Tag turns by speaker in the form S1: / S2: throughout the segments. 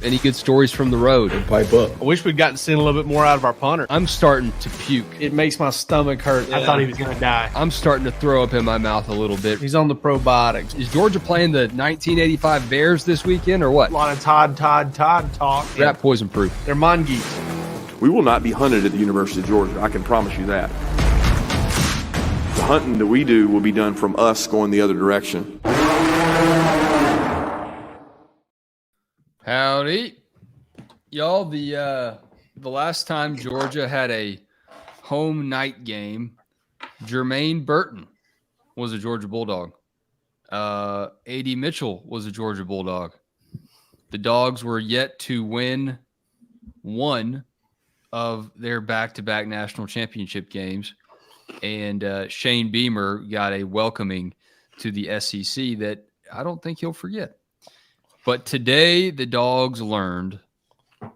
S1: Any good stories from the road?
S2: Pipe up.
S3: I wish we'd gotten to see a little bit more out of our punter.
S1: I'm starting to puke.
S3: It makes my stomach hurt.
S4: I thought he was going to die.
S1: I'm starting to throw up in my mouth a little bit.
S3: He's on the probiotics.
S1: Is Georgia playing the 1985 Bears this weekend or what?
S4: A lot of Todd talk.
S1: Rat poison proof.
S3: They're mongoose.
S5: We will not be hunted at the University of Georgia. I can promise you that. The hunting that we do will be done from us going the other direction.
S1: Howdy. Y'all, the last time Georgia had a home night game, Jermaine Burton was a Georgia Bulldog. A.D. Mitchell was a Georgia Bulldog. The Dogs were yet to win one of their back-to-back national championship games, and Shane Beamer got a welcoming to the SEC that I don't think he'll forget. But today, the Dogs learned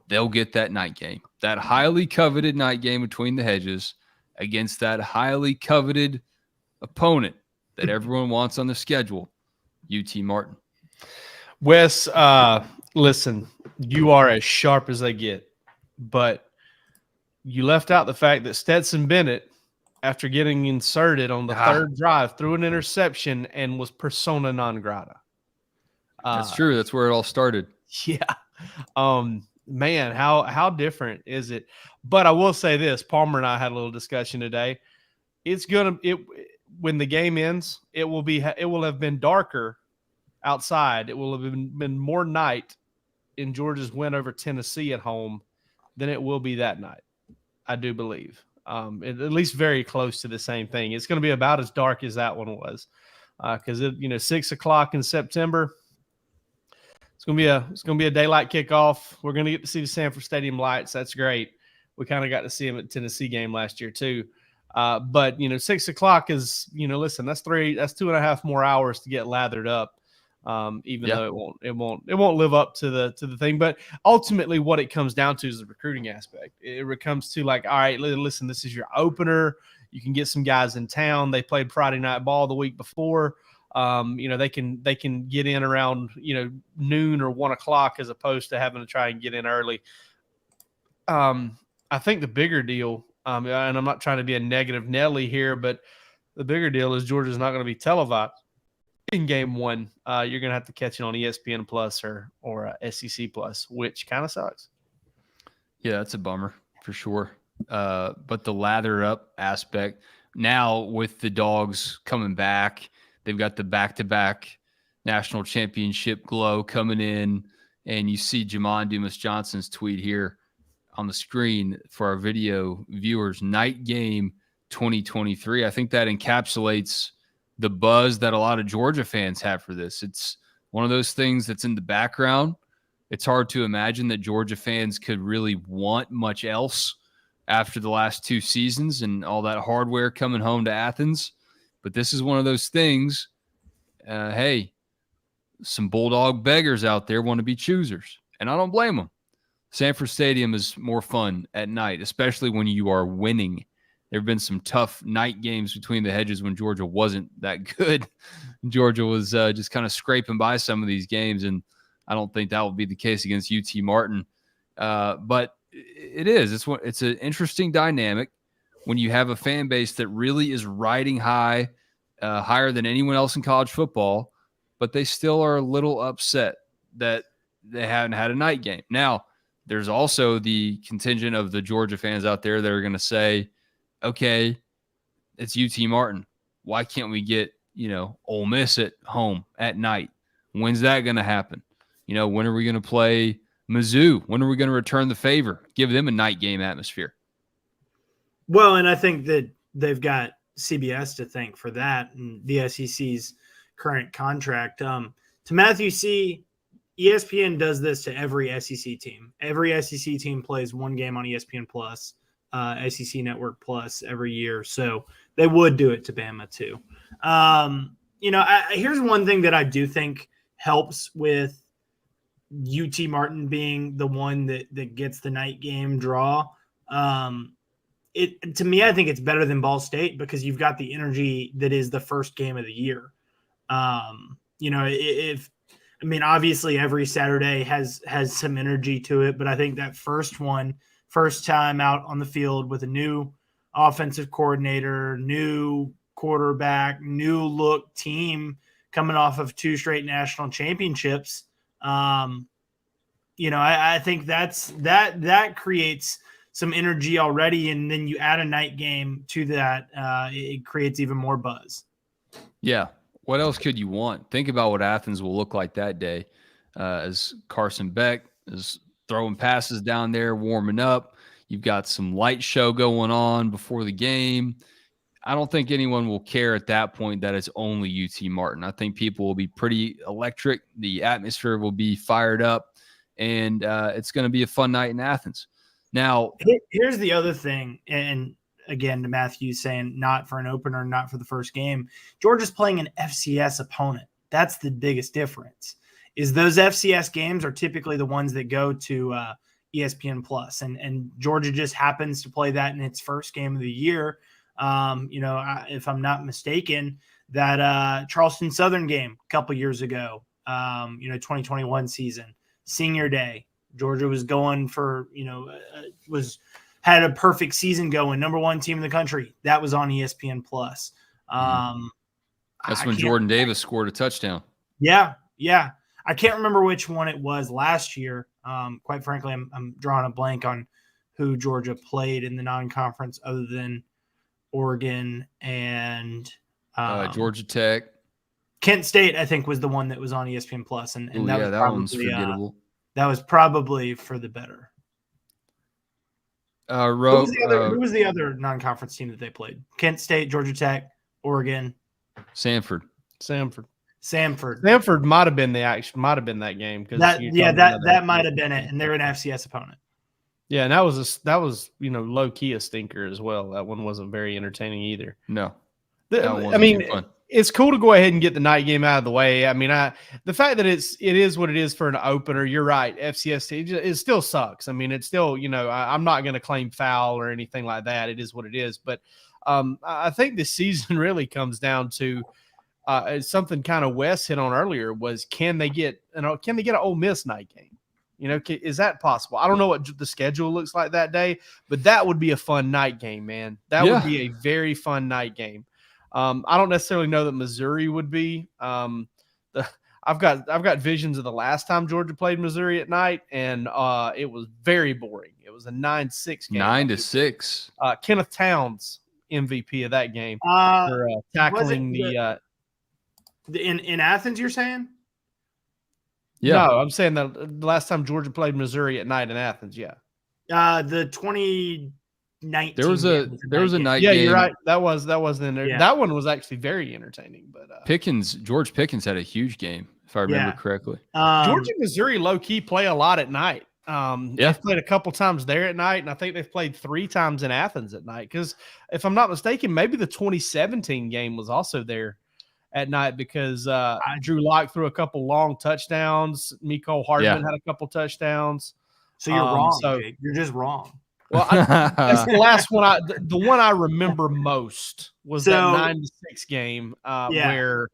S1: they'll get that night game, that highly coveted night game between the hedges against that highly coveted opponent that everyone wants on the schedule, UT Martin.
S3: Wes, listen, you are as sharp as they get, but you left out the fact that Stetson Bennett, after getting inserted on the third drive, threw an interception and was persona non grata.
S1: That's true. That's where it all started.
S3: Yeah. Man, how different is it? But I will say this, Palmer and I had a little discussion today. When the game ends, it will have been darker outside. It will have been more night in Georgia's win over Tennessee at home than it will be that night. I do believe. At least very close to the same thing. It's going to be about as dark as that one was. Because 6 o'clock in September. It's gonna be a daylight kickoff. We're gonna get to see the Sanford Stadium lights. That's great. We kind of got to see them at the Tennessee game last year too. But 6 o'clock is listen, that's 2.5 more hours to get lathered up. Even though it won't live up to the thing. But ultimately, what it comes down to is the recruiting aspect. It comes to like, all right, listen, this is your opener. You can get some guys in town. They played Friday night ball the week before. They can get in around, noon or 1 o'clock as opposed to having to try and get in early. I think the bigger deal, and I'm not trying to be a negative Nelly here, but the bigger deal is Georgia's not going to be televised in game one. You're going to have to catch it on ESPN Plus or SEC Plus, which kind of sucks.
S1: Yeah, that's a bummer for sure. But the lather up aspect now with the Dogs coming back, they've got the back-to-back national championship glow coming in, and you see Jamon Dumas-Johnson's tweet here on the screen for our video viewers, night game 2023. I think that encapsulates the buzz that a lot of Georgia fans have for this. It's one of those things that's in the background. It's hard to imagine that Georgia fans could really want much else after the last 2 seasons and all that hardware coming home to Athens. But this is one of those things, hey, some Bulldog beggars out there want to be choosers, and I don't blame them. Sanford Stadium is more fun at night, especially when you are winning. There have been some tough night games between the hedges when Georgia wasn't that good. Georgia was just kind of scraping by some of these games, and I don't think that will be the case against UT Martin. But it is. It's an interesting dynamic when you have a fan base that really is riding high, higher than anyone else in college football, but they still are a little upset that they haven't had a night game. Now, there's also the contingent of the Georgia fans out there that are going to say, okay, it's UT Martin. Why can't we get, Ole Miss at home at night? When's that going to happen? When are we going to play Mizzou? When are we going to return the favor? Give them a night game atmosphere.
S4: Well, and I think that they've got CBS to thank for that and the SEC's current contract. To Matthew C., ESPN does this to every SEC team. Every SEC team plays one game on ESPN Plus, SEC Network Plus every year. So they would do it to Bama too. Here's one thing that I do think helps with UT Martin being the one that gets the night game draw. To me, I think it's better than Ball State because you've got the energy that is the first game of the year. I mean, obviously every Saturday has some energy to it, but I think that first time out on the field with a new offensive coordinator, new quarterback, new look team coming off of 2 straight national championships. I think that creates some energy already. And then you add a night game to that. It creates even more buzz.
S1: Yeah. What else could you want? Think about what Athens will look like that day as Carson Beck is throwing passes down there, warming up. You've got some light show going on before the game. I don't think anyone will care at that point that it's only UT Martin. I think people will be pretty electric. The atmosphere will be fired up, and it's going to be a fun night in Athens. Now,
S4: here's the other thing, and again, to Matthew saying not for an opener, not for the first game, Georgia's playing an FCS opponent. That's the biggest difference. Is those FCS games are typically the ones that go to ESPN Plus, and Georgia just happens to play that in its first game of the year. If I'm not mistaken, that Charleston Southern game a couple years ago, 2021 season, senior day, Georgia was going for, had a perfect season going, number 1 team in the country. That was on ESPN Plus.
S1: That's when Jordan Davis scored a touchdown.
S4: Yeah. I can't remember which one it was last year. Quite frankly, I'm drawing a blank on who Georgia played in the non-conference other than Oregon and
S1: Georgia Tech.
S4: Kent State, I think, was the one that was on ESPN Plus, and that
S1: one's forgettable.
S4: That was probably for the better. Who was the other non-conference team that they played? Kent State, Georgia Tech, Oregon,
S1: Samford
S3: might have been that game because
S4: that might have been it, and they're an FCS opponent.
S3: Yeah, and that was low key a stinker as well. That one wasn't very entertaining either.
S1: No,
S3: it's cool to go ahead and get the night game out of the way. I mean, the fact that it is what it is for an opener. You're right. FCS it still sucks. I mean, it's still I'm not going to claim foul or anything like that. It is what it is. But I think this season really comes down to something kind of Wes hit on earlier was can they get an Ole Miss night game? Is that possible? I don't know what the schedule looks like that day, but that would be a fun night game, man. That would be a very fun night game. I don't necessarily know that Missouri would be. I've got visions of the last time Georgia played Missouri at night, and it was very boring. It was a 9-6 game.
S1: 9-6.
S3: Kenneth Towns MVP of that game for tackling
S4: in Athens. You're saying?
S3: Yeah. No, I'm saying that the last time Georgia played Missouri at night in Athens. Yeah.
S4: The 2019.
S1: There was a night
S3: game.
S1: Yeah,
S3: you're right. That was in there. Yeah. That one was actually very entertaining. But
S1: George Pickens had a huge game, if I remember correctly.
S3: Georgia and Missouri low key play a lot at night. They've played a couple times there at night, and I think they've played 3 times in Athens at night. Because if I'm not mistaken, maybe the 2017 game was also there at night because Drew Lock threw a couple long touchdowns. Mecole Hardman had a couple touchdowns.
S4: So you're wrong. Jake. You're just wrong.
S3: Well, that's the last one. The one I remember most was that 9-6 game where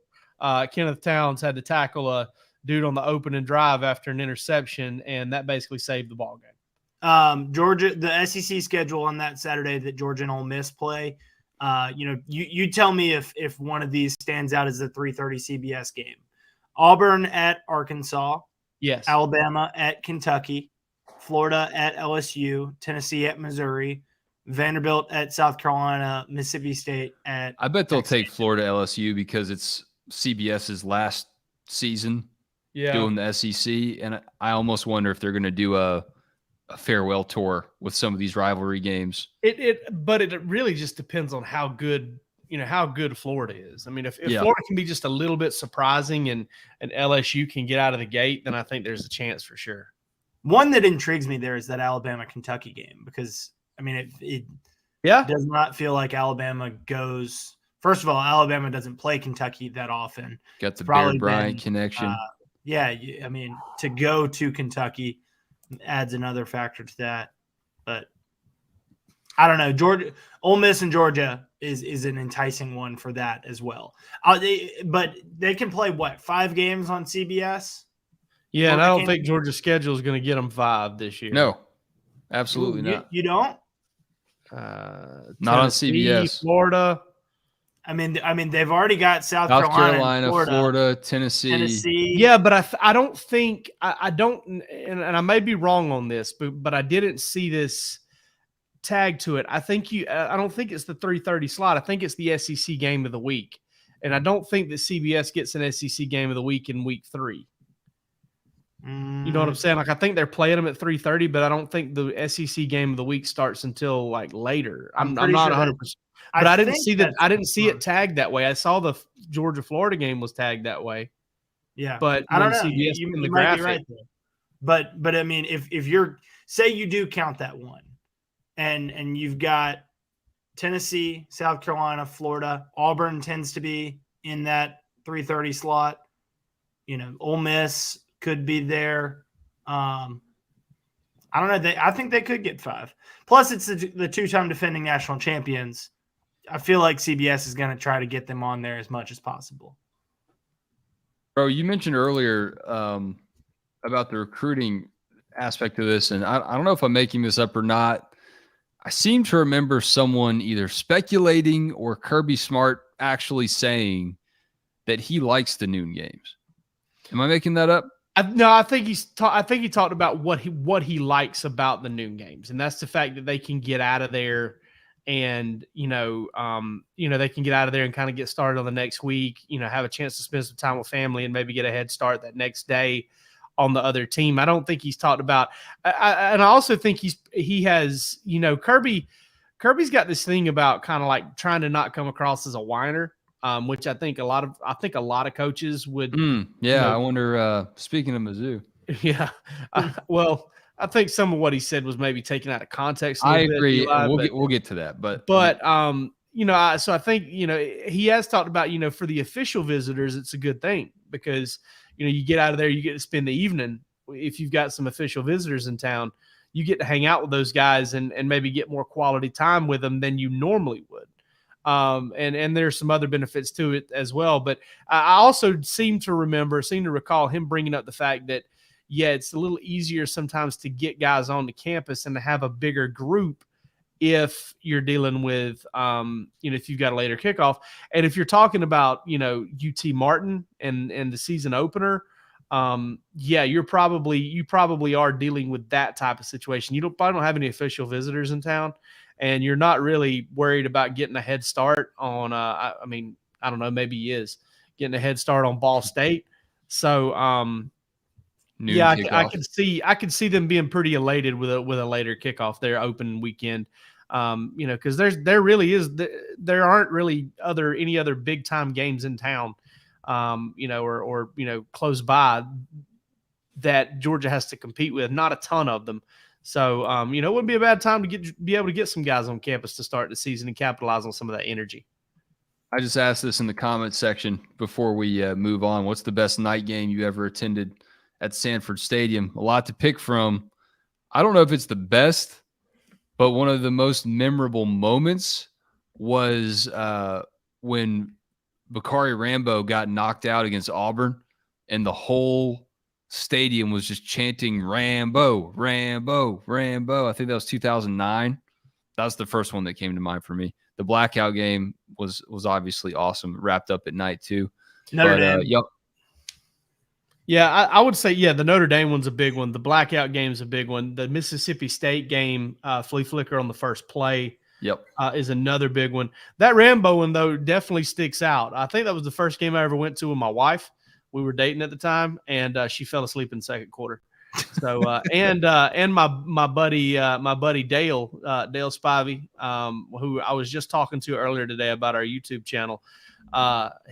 S3: Kenneth Towns had to tackle a dude on the opening drive after an interception, and that basically saved the ball game.
S4: Georgia, the SEC schedule on that Saturday that Georgia and Ole Miss play. You tell me if one of these stands out as the 3:30 CBS game. Auburn at Arkansas.
S3: Yes.
S4: Alabama at Kentucky. Florida at LSU. Tennessee at Missouri. Vanderbilt at South Carolina. Mississippi State at
S1: I bet they'll take Florida LSU because it's CBS's last season doing the SEC. And I almost wonder if they're going to do a farewell tour with some of these rivalry games.
S3: But it really just depends on how good Florida is. I mean, if Florida can be just a little bit surprising and LSU can get out of the gate, then I think there's a chance for sure.
S4: One that intrigues me there is that Alabama-Kentucky game because, I mean, it does not feel like Alabama goes – first of all, Alabama doesn't play Kentucky that often.
S1: Got the Bear Bryant connection.
S4: I mean, to go to Kentucky – adds another factor to that, but I don't know. Ole Miss and Georgia is an enticing one for that as well. But they can play 5 games on CBS?
S3: Yeah, and I don't
S4: Georgia
S3: think
S4: can't-
S3: Georgia's schedule is going to get them 5 this year.
S1: No, absolutely not.
S4: You don't?
S1: Not on
S3: Tennessee,
S1: CBS.
S3: Florida.
S4: I mean, they've already got South
S1: South
S4: Carolina,
S1: Carolina,
S4: and
S1: Florida, Tennessee.
S3: Yeah, but I don't think I don't, and I may be wrong on this, but I didn't see this tag to it. I don't think it's the 3:30 slot. I think it's the SEC game of the week, and I don't think that CBS gets an SEC game of the week in week 3. You know what I'm saying? Like I think they're playing them at 3:30, but I don't think the SEC game of the week starts until like later. I'm not 100%. But I didn't see that. I didn't see it tagged that way. I saw the Georgia Florida game was tagged that way.
S4: Yeah,
S3: but
S4: I don't know.
S3: CBS
S4: You
S3: in the
S4: might
S3: graphic,
S4: be right there. But I mean, if you're say you do count that one, and you've got Tennessee, South Carolina, Florida, Auburn tends to be in that 3:30 slot. You know, Ole Miss could be there. I don't know. I think they could get 5. Plus, it's the 2-time defending national champions. I feel like CBS is going to try to get them on there as much as possible.
S1: Bro, you mentioned earlier about the recruiting aspect of this, and I don't know if I'm making this up or not. I seem to remember someone either speculating or Kirby Smart actually saying that he likes the noon games. Am I making that up?
S3: No, I think he talked about what he likes about the noon games, and that's the fact that they can get out of there, and they can get out of there and kind of get started on the next week. Have a chance to spend some time with family and maybe get a head start that next day on the other team. I don't think he's talked about, and I also think he has. Kirby's got this thing about kind of like trying to not come across as a whiner. Which I think a lot of coaches would.
S1: I wonder. Speaking of Mizzou,
S3: yeah. Well, I think some of what he said was maybe taken out of context.
S1: I agree. We'll get to that, but
S3: so I think he has talked about for the official visitors, it's a good thing because you get out of there, you get to spend the evening. If you've got some official visitors in town, you get to hang out with those guys and maybe get more quality time with them than you normally would. And there's some other benefits to it as well. But I also seem to recall him bringing up the fact that, it's a little easier sometimes to get guys on the campus and to have a bigger group if you're dealing with, if you've got a later kickoff. And if you're talking about, UT Martin and the season opener, you probably are dealing with that type of situation. You probably don't have any official visitors in town. And you're not really worried about getting a head start on, I don't know, maybe he is getting a head start on Ball State. So, I could see them being pretty elated with a later kickoff their open weekend. Because there aren't really any other big time games in town, or close by that Georgia has to compete with. Not a ton of them. So, it wouldn't be a bad time to be able to get some guys on campus to start the season and capitalize on some of that energy.
S1: I just asked this in the comments section before we move on. What's the best night game you ever attended at Sanford Stadium? A lot to pick from. I don't know if it's the best, but one of the most memorable moments was when Bakari Rambo got knocked out against Auburn, and the whole stadium was just chanting Rambo, Rambo, Rambo. I think that was 2009. That was the first one that came to mind for me. The blackout game was obviously awesome. Wrapped up at night too.
S4: Notre Dame.
S1: Yep.
S3: Yeah, I would say, the Notre Dame one's a big one. The blackout game's a big one. The Mississippi State game, flea flicker on the first play.
S1: Yep.
S3: Is another big one. That Rambo one, though, definitely sticks out. I think that was the first game I ever went to with my wife. We were dating at the time, and she fell asleep in the second quarter. So, and my buddy Dale Spivey, who I was just talking to earlier today about our YouTube channel.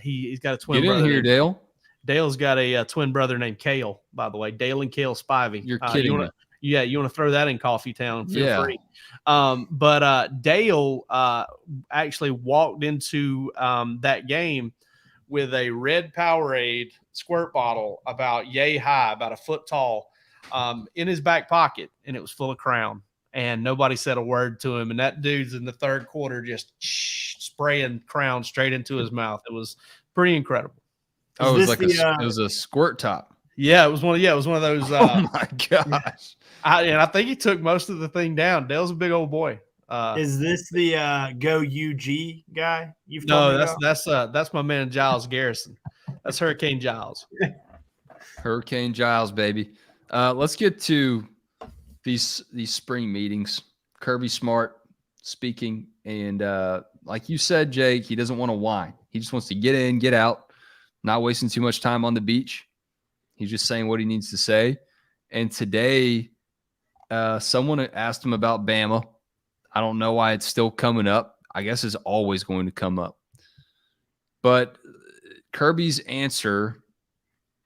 S3: He's got a twin brother.
S1: Get in here, Dale.
S3: Dale's got a twin brother named Kale, by the way. Dale and Kale Spivey.
S1: You're kidding me.
S3: Yeah, you want to throw that in Coffee Town? Feel free.
S1: Yeah.
S3: But Dale actually walked into that game with a red Powerade squirt bottle about yay high, about a foot tall, in his back pocket, and it was full of Crown. And nobody said a word to him. And that dude's in the third quarter just spraying Crown straight into his mouth. It was pretty incredible.
S1: Oh, it was like it was a squirt top.
S3: Yeah, it was one of those.
S1: Oh my gosh.
S3: And I think he took most of the thing down. Dale's a big old boy.
S4: Is this the Go UG guy you've told
S3: No,
S4: me about?
S3: that's my man Giles Garrison. That's Hurricane Giles.
S1: Hurricane Giles, baby. Let's get to these spring meetings. Kirby Smart speaking, and like you said, Jake, he doesn't want to whine. He just wants to get in, get out, not wasting too much time on the beach. He's just saying what he needs to say. And today, someone asked him about Bama. I don't know why it's still coming up. I guess it's always going to come up. But Kirby's answer,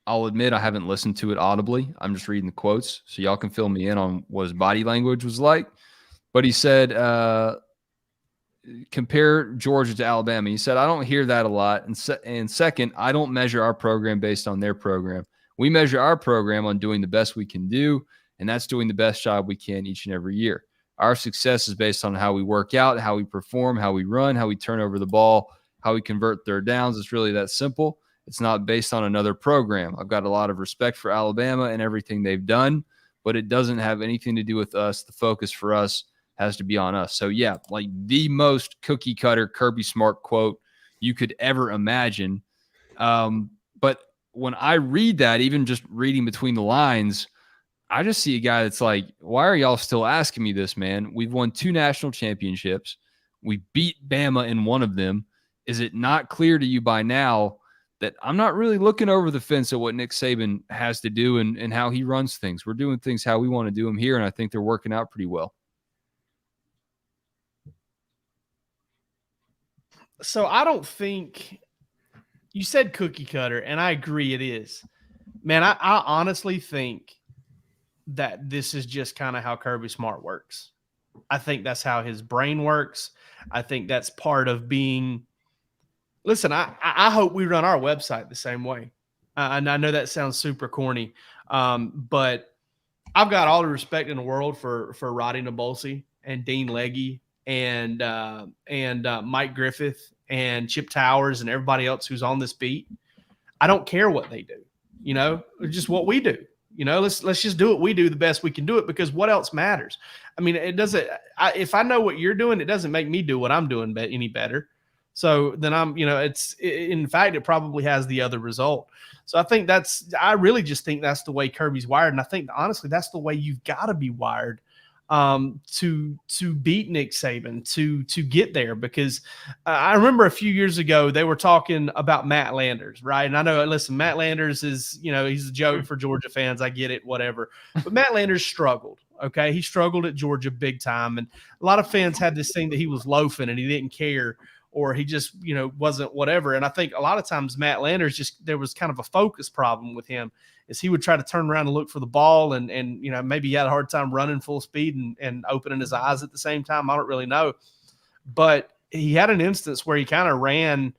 S1: I'll admit I haven't listened to it audibly. I'm just reading the quotes, so y'all can fill me in on what his body language was like. But he said, compare Georgia to Alabama. He said, I don't hear that a lot. And second, I don't measure our program based on their program. We measure our program on doing the best we can do, and that's doing the best job we can each and every year. Our success is based on how we work out, how we perform, how we run, how we turn over the ball, how we convert third downs. It's really that simple. It's not based on another program. I've got a lot of respect for Alabama and everything they've done, but it doesn't have anything to do with us. The focus for us has to be on us. So, yeah, like the most cookie cutter Kirby Smart quote you could ever imagine. But when I read that, even just reading between the lines, I just see a guy that's like, why are y'all still asking me this, man? We've won 2 national championships. We beat Bama in one of them. Is it not clear to you by now that I'm not really looking over the fence at what Nick Saban has to do and how he runs things? We're doing things how we want to do them here, and I think they're working out pretty well.
S3: So I don't think – you said cookie cutter, and I agree it is. Man, I honestly think that this is just kind of how Kirby Smart works. I think that's how his brain works. I think that's part of being – listen, I hope we run our website the same way. And I know that sounds super corny, but I've got all the respect in the world for Roddy Nabolsi and Dean Legge and Mike Griffith and Chip Towers and everybody else who's on this beat. I don't care what they do, it's just what we do. Let's just do what we do the best we can do it, because what else matters? I mean, it doesn't. If I know what you're doing, it doesn't make me do what I'm doing any better. So then in fact, it probably has the other result. So I really just think that's the way Kirby's wired. And I think honestly, that's the way you've got to be wired to beat Nick Saban, to get there. Because I remember a few years ago, they were talking about Matt Landers, right? And I know, listen, Matt Landers is, he's a joke for Georgia fans. I get it, whatever. But Matt Landers struggled. Okay. He struggled at Georgia big time. And a lot of fans had this thing that he was loafing and he didn't care, or he just, wasn't whatever. And I think a lot of times Matt Landers there was kind of a focus problem with him, is he would try to turn around and look for the ball and maybe he had a hard time running full speed and opening his eyes at the same time. I don't really know. But he had an instance where he kind of ran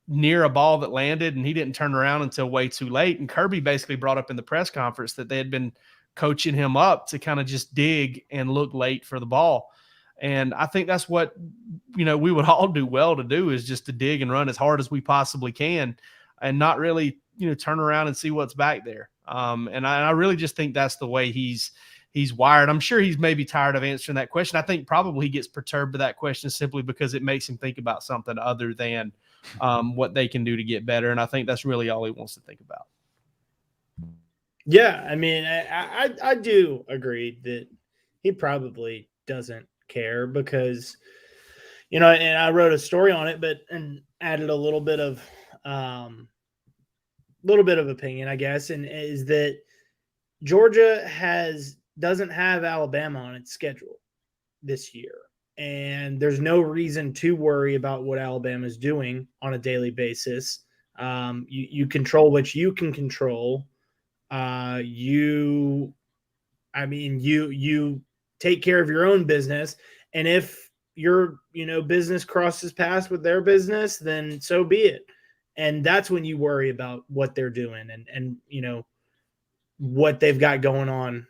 S3: near a ball that landed and he didn't turn around until way too late. And Kirby basically brought up in the press conference that they had been coaching him up to kind of just dig and look late for the ball. And I think that's what, we would all do well to do, is just to dig and run as hard as we possibly can and not really, turn around and see what's back there. And I really just think that's the way he's wired. I'm sure he's maybe tired of answering that question. I think probably he gets perturbed by that question simply because it makes him think about something other than what they can do to get better. And I think that's really all he wants to think about.
S4: Yeah, I mean, I do agree that he probably doesn't care, because and I wrote a story on it and added a little bit of opinion, I guess, and is that Georgia doesn't have Alabama on its schedule this year, and there's no reason to worry about what Alabama's doing on a daily basis. You control what you can control. You take care of your own business. And if your, business crosses paths with their business, then so be it. And that's when you worry about what they're doing and what they've got going on,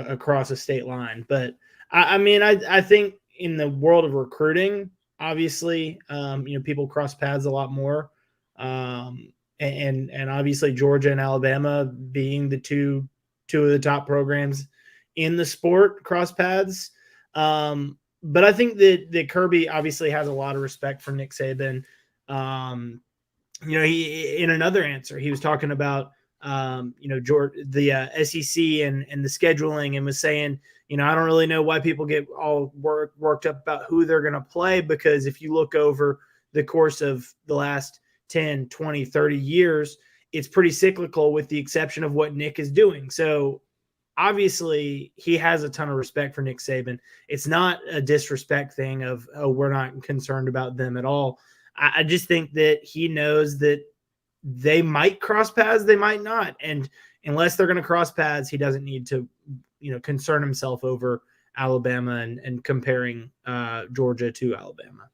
S4: across a state line. But I think in the world of recruiting, obviously, people cross paths a lot more. and obviously Georgia and Alabama being the two of the top programs in the sport cross paths. But I think that Kirby obviously has a lot of respect for Nick Saban. He in another answer, he was talking about Georgia, the SEC and the scheduling, and was saying, I don't really know why people get all worked up about who they're going to play, because if you look over the course of the last 10, 20, 30 years, it's pretty cyclical with the exception of what Nick is doing. So obviously he has a ton of respect for Nick Saban. It's not a disrespect thing of, oh, we're not concerned about them at all. I just think that he knows that they might cross paths, they might not. And unless they're going to cross paths, he doesn't need to, concern himself over Alabama and comparing Georgia to Alabama.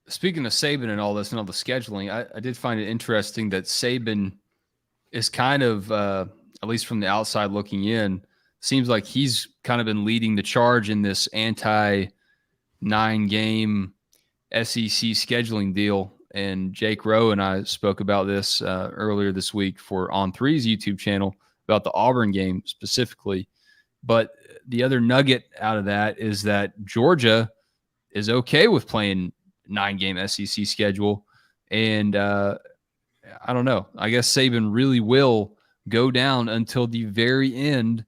S1: Speaking of Saban and all this and all the scheduling, I did find it interesting that Saban is kind of, at least from the outside looking in, seems like he's kind of been leading the charge in this anti-9-game SEC scheduling deal. And Jake Rowe and I spoke about this earlier this week for On3's YouTube channel about the Auburn game specifically. But the other nugget out of that is that Georgia is okay with playing 9-game SEC schedule. And I don't know. I guess Saban really will go down until the very end,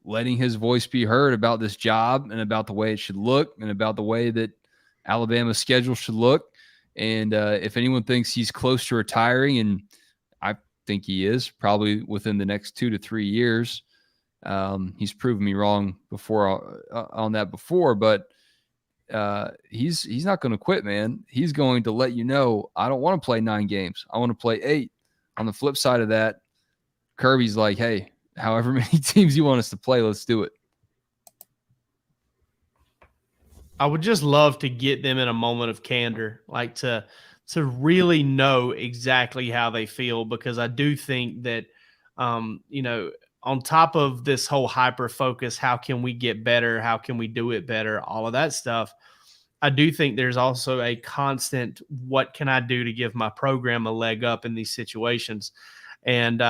S1: letting his voice be heard about this job and about the way it should look and about the way that Alabama's schedule should look. And if anyone thinks he's close to retiring, and I think he is probably within the next 2 to 3 years, he's proven me wrong before on that before, but he's not going to quit, man. He's going to let you know, I don't want to play 9 games. I want to play 8. On the flip side of that, Kirby's like, hey, however many teams you want us to play, let's do it.
S3: I would just love to get them in a moment of candor, like to really know exactly how they feel, because I do think that, on top of this whole hyper focus, how can we get better? How can we do it better? All of that stuff. I do think there's also a constant, what can I do to give my program a leg up in these situations? And,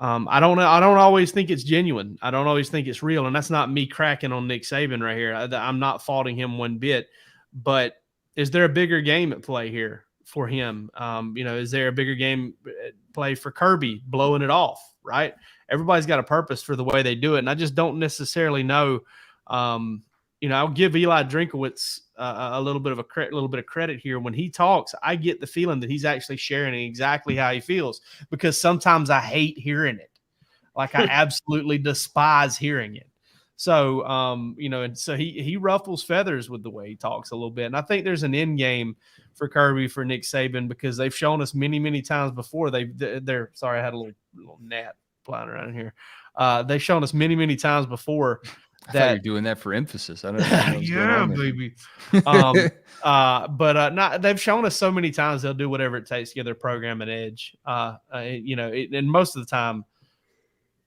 S3: I don't know. I don't always think it's genuine. I don't always think it's real. And that's not me cracking on Nick Saban right here. I'm not faulting him one bit, but is there a bigger game at play here for him? Is there a bigger game at play for Kirby blowing it off, right? Everybody's got a purpose for the way they do it. And I just don't necessarily know. I'll give Eli Drinkowitz a little bit of credit here. When he talks, I get the feeling that he's actually sharing exactly how he feels, because sometimes I hate hearing it. Like I absolutely despise hearing it. So, and so he ruffles feathers with the way he talks a little bit. And I think there's an end game for Kirby, for Nick Saban, because they've shown us many, many times before. Sorry, I had a little gnat flying around here. They've shown us many, many times before.
S1: I thought you're doing that for emphasis. I don't know.
S3: Yeah, baby. But they've shown us so many times they'll do whatever it takes to give their program an edge. And most of the time,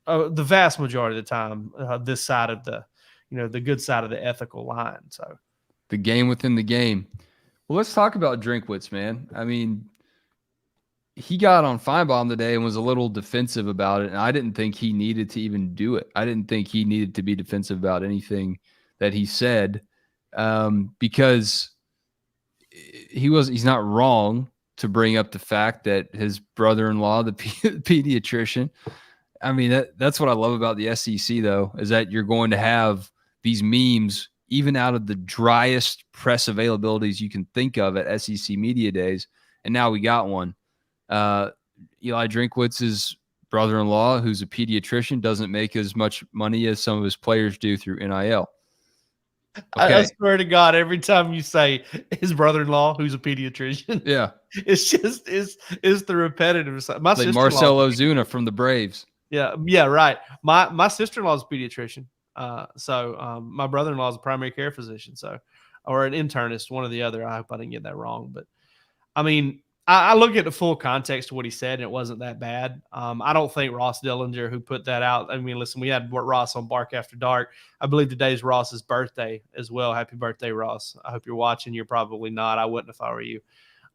S3: the vast majority of the time, this side of the good side of the ethical line. So
S1: the game within the game. Well, let's talk about Drinkwitz, man. I mean, he got on Feinbaum today and was a little defensive about it, and I didn't think he needed to even do it. I didn't think he needed to be defensive about anything that he said, because he's not wrong to bring up the fact that his brother-in-law, the pediatrician, I mean, that's what I love about the SEC, though, is that you're going to have these memes even out of the driest press availabilities you can think of at SEC Media Days, and now we got one. Eli Drinkwitz's brother-in-law, who's a pediatrician, doesn't make as much money as some of his players do through NIL. Okay.
S3: I swear to God, every time you say his brother-in-law, who's a pediatrician,
S1: yeah,
S3: it's just it's the repetitive stuff. My
S1: like Marcel Ozuna from the Braves.
S3: Yeah, right. My sister-in-law is a pediatrician. So my brother-in-law is a primary care physician, or an internist, one or the other. I hope I didn't get that wrong, but I mean, I look at the full context of what he said, and it wasn't that bad. I don't think Ross Dillinger, who put that out, I mean, listen, we had Ross on Bark After Dark. I believe today's Ross's birthday as well. Happy birthday, Ross. I hope you're watching. You're probably not. I wouldn't if I were you.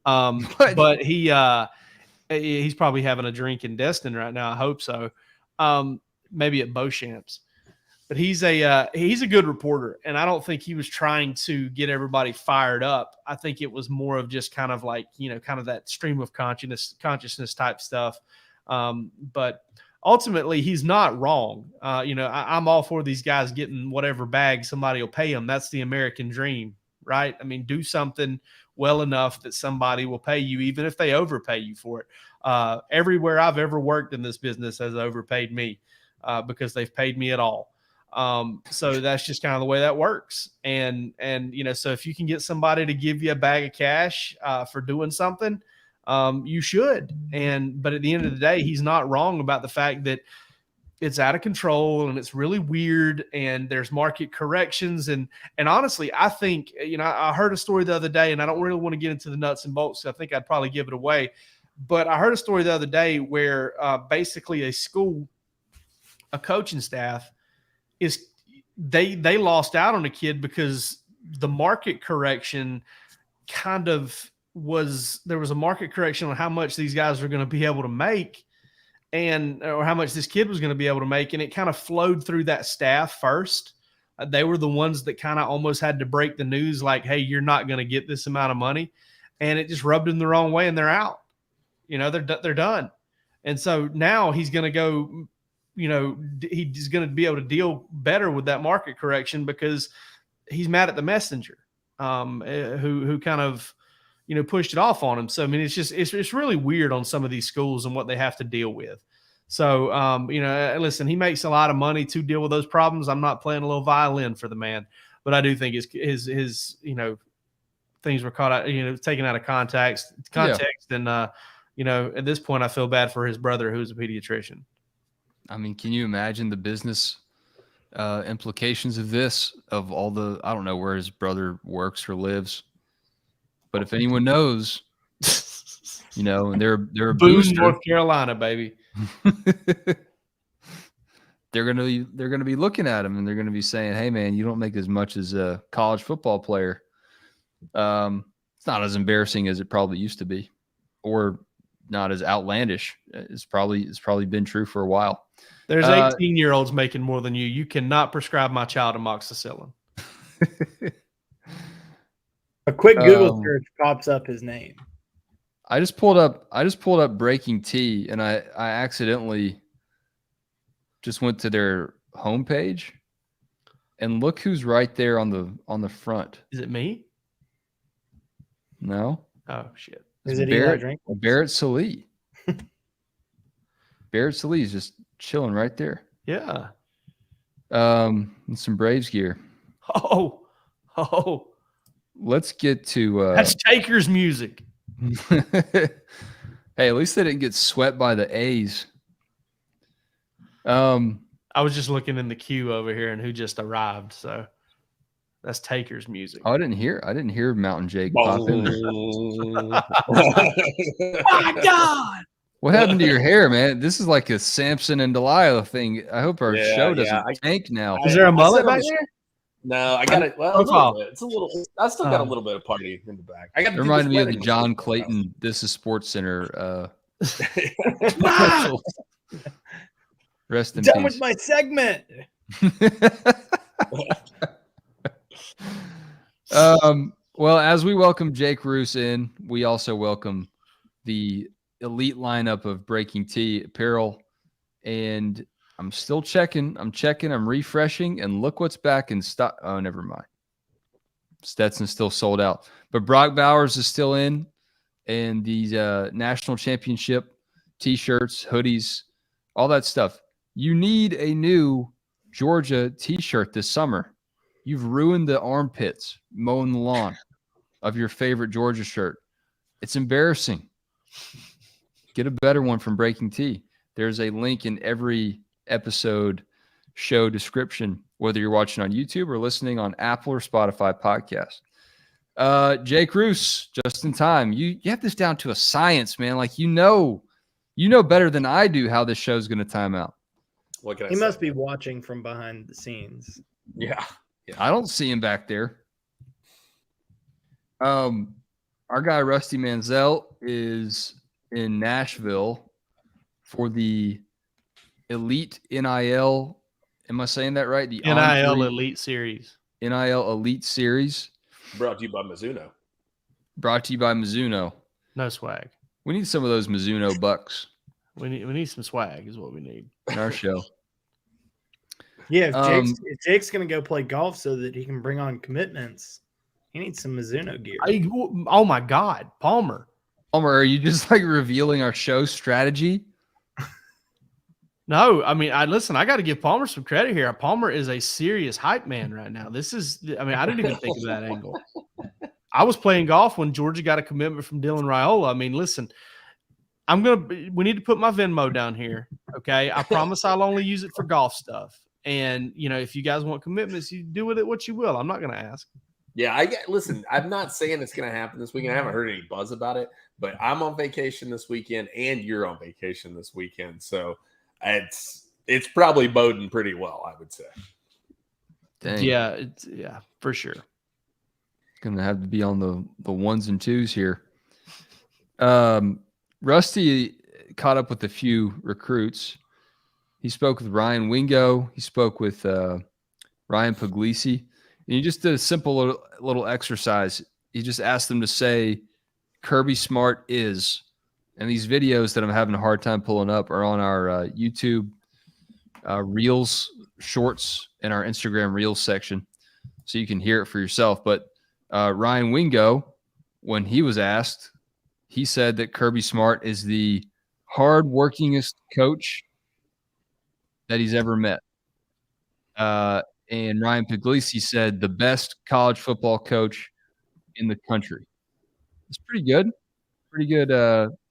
S3: But he's probably having a drink in Destin right now. I hope so. Maybe at Beauchamp's. But he's a good reporter, and I don't think he was trying to get everybody fired up. I think it was more of just kind of like, kind of that stream of consciousness type stuff. But ultimately, he's not wrong. I'm all for these guys getting whatever bag somebody will pay them. That's the American dream, right? I mean, do something well enough that somebody will pay you, even if they overpay you for it. Everywhere I've ever worked in this business has overpaid me because they've paid me at all. So that's just kind of the way that works. And so if you can get somebody to give you a bag of cash for doing something, you should. But at the end of the day, he's not wrong about the fact that it's out of control and it's really weird and there's market corrections. And honestly, I think, I heard a story the other day, and I don't really want to get into the nuts and bolts. So I think I'd probably give it away. But I heard a story the other day where basically a coaching staff they lost out on a kid because the market correction there was a market correction on how much these guys were going to be able to make or how much this kid was going to be able to make. And it kind of flowed through that staff first. They were the ones that kind of almost had to break the news like, hey, you're not going to get this amount of money. And it just rubbed them the wrong way and they're out. They're done. And so now he's going to go, he's going to be able to deal better with that market correction because he's mad at the messenger who kind of, pushed it off on him. So, I mean, it's really weird on some of these schools and what they have to deal with. So, listen, he makes a lot of money to deal with those problems. I'm not playing a little violin for the man, but I do think his things were caught out, taken out of context. And, at this point I feel bad for his brother, who's a pediatrician.
S1: I mean, can you imagine the business implications of this, of all I don't know where his brother works or lives, but if anyone knows, and they're a booster,
S3: North Carolina, baby.
S1: they're gonna be looking at him and they're gonna be saying, hey man, you don't make as much as a college football player. It's not as embarrassing as it probably used to be, or not as outlandish. It's probably been true for a while.
S3: There's 18-year-olds making more than you. You cannot prescribe my child amoxicillin.
S4: A quick Google search pops up his name.
S1: I just pulled up Breaking T, and I accidentally just went to their homepage, and look who's right there on the front.
S3: Is it me?
S1: No.
S3: Oh shit.
S4: Is it
S1: Barrett Salee? Barrett Salee is just chilling right there.
S3: Yeah.
S1: And some Braves gear.
S3: Oh.
S1: Let's get to
S3: that's Taker's music.
S1: Hey, at least they didn't get swept by the A's.
S3: I was just looking in the queue over here and who just arrived, so that's Taker's music.
S1: Oh, I didn't hear Mountain Jake pop in there.
S3: My God.
S1: What happened to your hair, man? This is like a Samson and Delilah thing. I hope our show doesn't tank now.
S3: Is there a mullet back there?
S2: No, I got it. Well, a little bit. It's a little. I still got a little bit of party in the back. I got.
S1: It reminded me of the John Clayton "This Is Sports Center." Rest in
S4: Done
S1: peace.
S4: with my segment.
S1: Well, as we welcome Jake Roos in, we also welcome the elite lineup of Breaking T apparel. And I'm still checking. I'm refreshing, and look what's back in stock. Oh, never mind. Stetson's still sold out. But Brock Bowers is still in. And these national championship T-shirts, hoodies, all that stuff. You need a new Georgia T-shirt this summer. You've ruined the armpits mowing the lawn of your favorite Georgia shirt. It's embarrassing. Get a better one from Breaking T. There's a link in every episode show description, whether you're watching on YouTube or listening on Apple or Spotify podcast. Jake Roos, just in time. You have this down to a science, man. Like, you know better than I do how this show's going to time out.
S2: What can I
S4: He
S2: say?
S4: must be watching from behind the scenes.
S2: Yeah.
S1: I don't see him back there. our guy Rusty Manziel is in Nashville for the Elite NIL. Am I saying that right? The
S3: NIL Elite Series.
S1: NIL Elite Series.
S2: Brought to you by Mizuno.
S1: Brought to you by Mizuno.
S3: No swag.
S1: We need some of those Mizuno bucks.
S3: We need some swag is what we need
S1: in our show.
S4: Yeah, if Jake's going to go play golf so that he can bring on commitments, he needs some Mizuno gear.
S3: Oh my God, Palmer,
S1: are you just like revealing our show strategy?
S3: No, I mean, I got to give Palmer some credit here. Palmer is a serious hype man right now. I didn't even think of that angle. I was playing golf when Georgia got a commitment from Dylan Raiola. I mean, listen, we need to put my Venmo down here. Okay. I promise I'll only use it for golf stuff. And, if you guys want commitments, you do with it what you will. I'm not going to ask.
S2: Yeah, listen, I'm not saying it's going to happen this weekend. I haven't heard any buzz about it, but I'm on vacation this weekend and you're on vacation this weekend. So it's probably boding pretty well, I would say.
S1: Dang.
S3: Yeah, for sure.
S1: Gonna have to be on the ones and twos here. Rusty caught up with a few recruits. He spoke with Ryan Wingo. He spoke with Ryan Puglisi. And he just did a simple little exercise. He just asked them to say, Kirby Smart is. And these videos that I'm having a hard time pulling up are on our YouTube Reels Shorts and our Instagram Reels section. So you can hear it for yourself. But Ryan Wingo, when he was asked, he said that Kirby Smart is the hard-workingest coach that he's ever met. And Ryan Puglisi said the best college football coach in the country. It's pretty good. Pretty good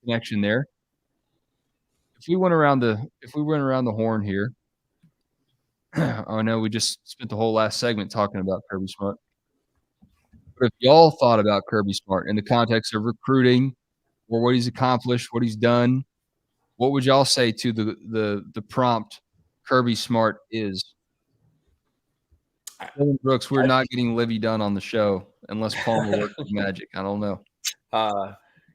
S1: connection there. If we went around the horn here, I know we just spent the whole last segment talking about Kirby Smart. But if y'all thought about Kirby Smart in the context of recruiting or what he's accomplished, what he's done, what would y'all say to the prompt Kirby Smart is? Brooks, we're not getting Livy Dunn on the show unless Palmer works with magic. I don't know.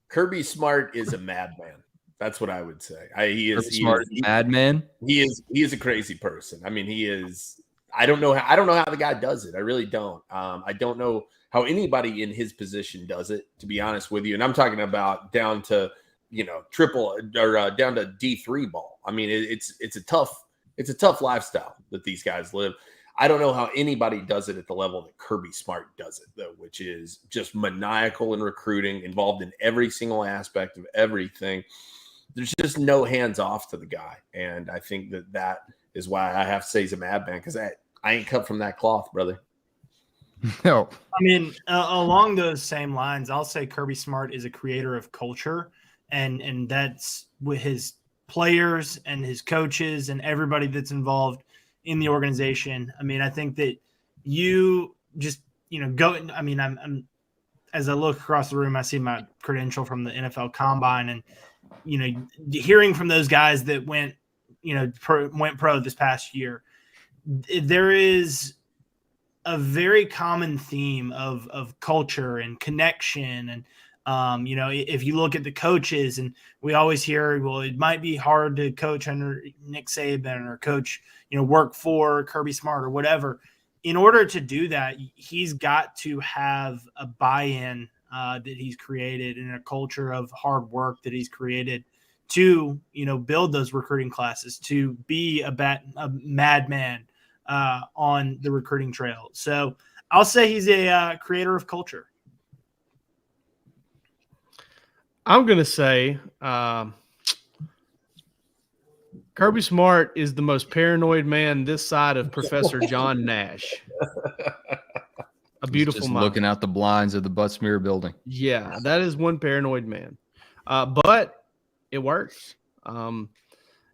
S2: Kirby Smart is a madman. That's what I would say. He is a
S1: madman.
S2: He is a crazy person. I mean, he is. I don't know how the guy does it. I really don't. I don't know how anybody in his position does it, to be honest with you. And I'm talking about down to triple or down to D3 ball. I mean, it's a tough lifestyle that these guys live. I don't know how anybody does it at the level that Kirby Smart does it, though, which is just maniacal in recruiting, involved in every single aspect of everything. There's just no hands off to the guy. And I think that is why I have to say he's a madman, because I ain't cut from that cloth, brother.
S1: No.
S4: I mean, along those same lines, I'll say Kirby Smart is a creator of culture, and that's with his players and his coaches and everybody that's involved in the organization. I mean, I think that you just, go. I mean, I'm as I look across the room, I see my credential from the NFL Combine, and hearing from those guys that went pro this past year, there is a very common theme of culture and connection. And, if you look at the coaches, and we always hear, well, it might be hard to coach under Nick Saban or coach, work for Kirby Smart or whatever. In order to do that, he's got to have a buy-in that he's created and a culture of hard work that he's created to, build those recruiting classes, to be a madman on the recruiting trail. So I'll say he's a creator of culture.
S3: I'm going to say Kirby Smart is the most paranoid man this side of Professor John Nash. A beautiful
S1: just
S3: mind.
S1: Looking out the blinds of the Butts-Mehre building.
S3: Yeah, that is one paranoid man. But it works.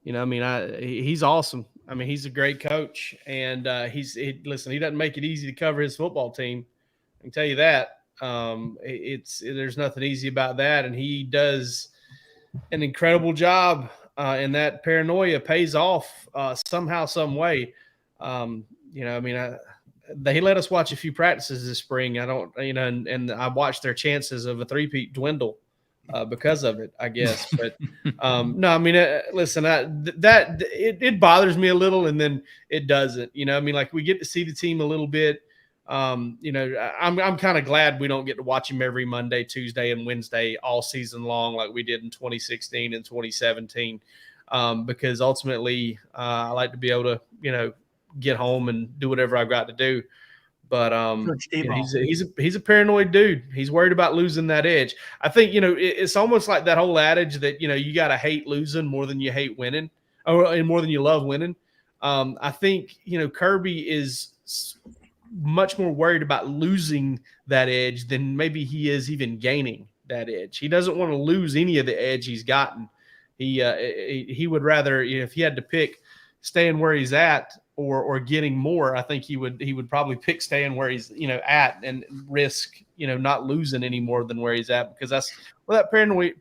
S3: He's awesome. I mean, he's a great coach, and listen, he doesn't make it easy to cover his football team. I can tell you that. There's nothing easy about that, and he does an incredible job, and that paranoia pays off somehow, some way. they let us watch a few practices this spring. I don't, and I watched their chances of a three-peat dwindle because of it, I guess. But no, I mean, listen, it bothers me a little, and then it doesn't. I mean, like we get to see the team a little bit. I'm kind of glad we don't get to watch him every Monday, Tuesday, and Wednesday all season long like we did in 2016 and 2017. Because ultimately, I like to be able to, get home and do whatever I've got to do. But he's a paranoid dude. He's worried about losing that edge. I think it's almost like that whole adage that you got to hate losing more than you hate winning, or more than you love winning. I think Kirby is much more worried about losing that edge than maybe he is even gaining that edge. He doesn't want to lose any of the edge he's gotten. He would rather, if he had to pick staying where he's at or getting more, I think he would probably pick staying where he's at and risk not losing any more than where he's at, because that's where that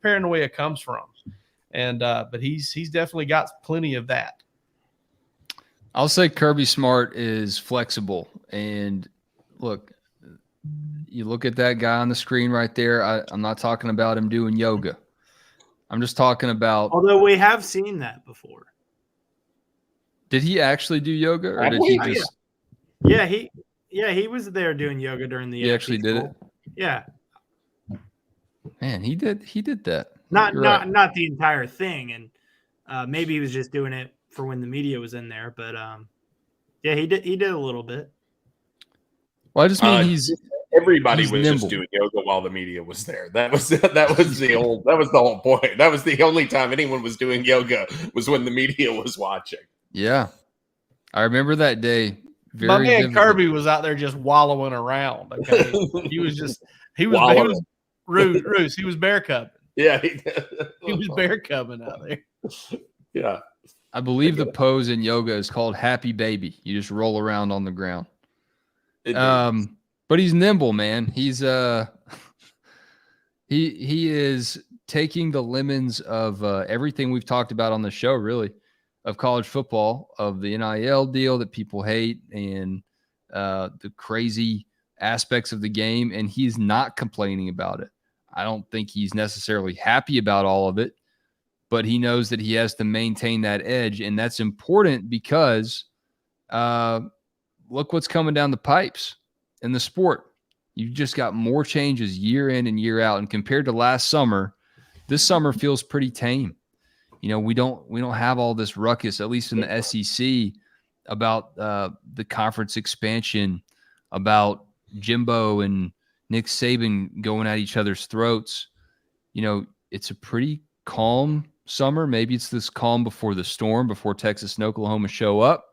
S3: paranoia comes from. And but he's definitely got plenty of that.
S1: I'll say Kirby Smart is flexible. And look, you look at that guy on the screen right there. I'm not talking about him doing yoga. I'm just talking about.
S4: Although we have seen that before.
S1: Did he actually do yoga, or did he just?
S4: Yeah, he was there doing yoga during the.
S1: He actually did it.
S4: Yeah.
S1: Man, he did that.
S4: Not the entire thing, and maybe he was just doing it for when the media was in there. But yeah, he did a little bit.
S1: Well, I just mean
S2: everybody was
S1: nimble.
S2: just doing yoga while the media was there. That was the whole point. That was the only time anyone was doing yoga, was when the media was watching.
S1: Yeah, I remember that day.
S3: My man vividly. Kirby was out there just wallowing around. Okay? he was Roos. He was bear cubbing.
S2: Yeah,
S3: he was bear cubbing out there.
S2: Yeah,
S1: I believe the pose in yoga is called Happy Baby. You just roll around on the ground. But he's nimble, man. He's he is taking the lemons of everything we've talked about on the show, really, of college football, of the NIL deal that people hate, and the crazy aspects of the game, and he's not complaining about it. I don't think he's necessarily happy about all of it, but he knows that he has to maintain that edge, and that's important because look what's coming down the pipes in the sport. You've just got more changes year in and year out, and compared to last summer, this summer feels pretty tame. We don't have all this ruckus, at least in the SEC, about the conference expansion, about Jimbo and Nick Saban going at each other's throats. It's a pretty calm summer. Maybe it's this calm before the storm, before Texas and Oklahoma show up.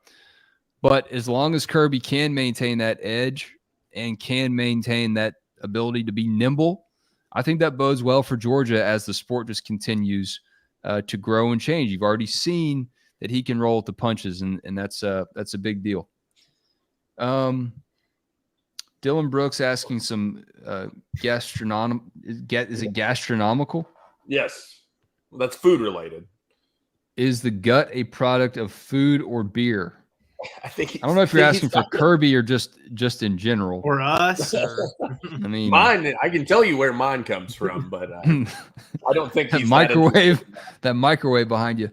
S1: But as long as Kirby can maintain that edge and can maintain that ability to be nimble, I think that bodes well for Georgia as the sport just continues to grow and change. You've already seen that he can roll with the punches, and that's a big deal. Dylan Brooks asking some is it gastronomical?
S2: Yes. Well, that's food related.
S1: Is the gut a product of food or beer?
S2: I
S1: don't know if you're asking for Kirby or just in general.
S4: Or us.
S1: I mean,
S2: mine. I can tell you where mine comes from, but I don't think
S1: that microwave behind you.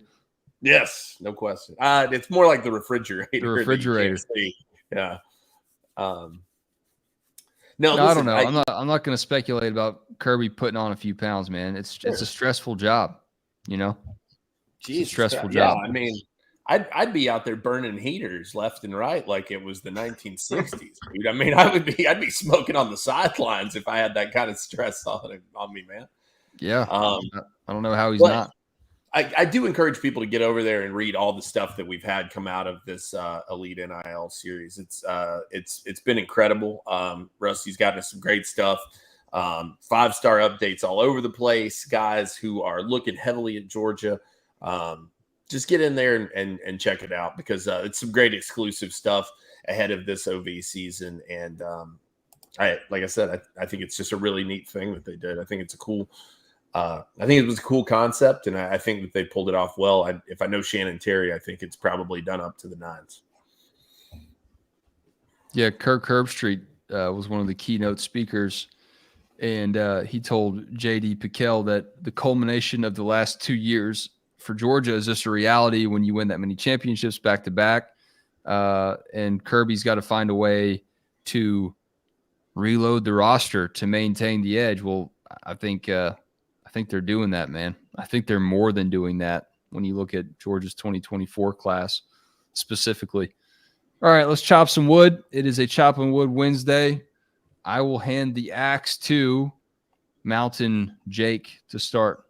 S2: Yes, no question. It's more like the refrigerator.
S1: The refrigerator.
S2: Yeah.
S1: No, listen, I don't know. I'm not going to speculate about Kirby putting on a few pounds, man. It's a stressful job, It's a stressful job.
S2: I mean, I'd be out there burning heaters left and right like it was the 1960s, dude. I mean, I'd be smoking on the sidelines if I had that kind of stress on me, man.
S1: Yeah. I don't know how he's not.
S2: I do encourage people to get over there and read all the stuff that we've had come out of this Elite NIL series. It's been incredible. Rusty's gotten us some great stuff. 5-star updates all over the place. Guys who are looking heavily at Georgia. Just get in there and check it out, because it's some great exclusive stuff ahead of this OV season. And like I said, I think it's just a really neat thing that they did. I think it's a cool. I think it was a cool concept, and I think that they pulled it off well. If I know Shannon Terry, I think it's probably done up to the nines.
S1: Yeah, Kirk Herbstreit was one of the keynote speakers, and he told J.D. Piquel that the culmination of the last 2 years for Georgia is just a reality when you win that many championships back to back. And Kirby's got to find a way to reload the roster to maintain the edge. Well, I think they're doing that, man. I think they're more than doing that when you look at Georgia's 2024 class specifically. All right, let's chop some wood. It is a Chopping Wood Wednesday. I will hand the axe to Mountain Jake to start.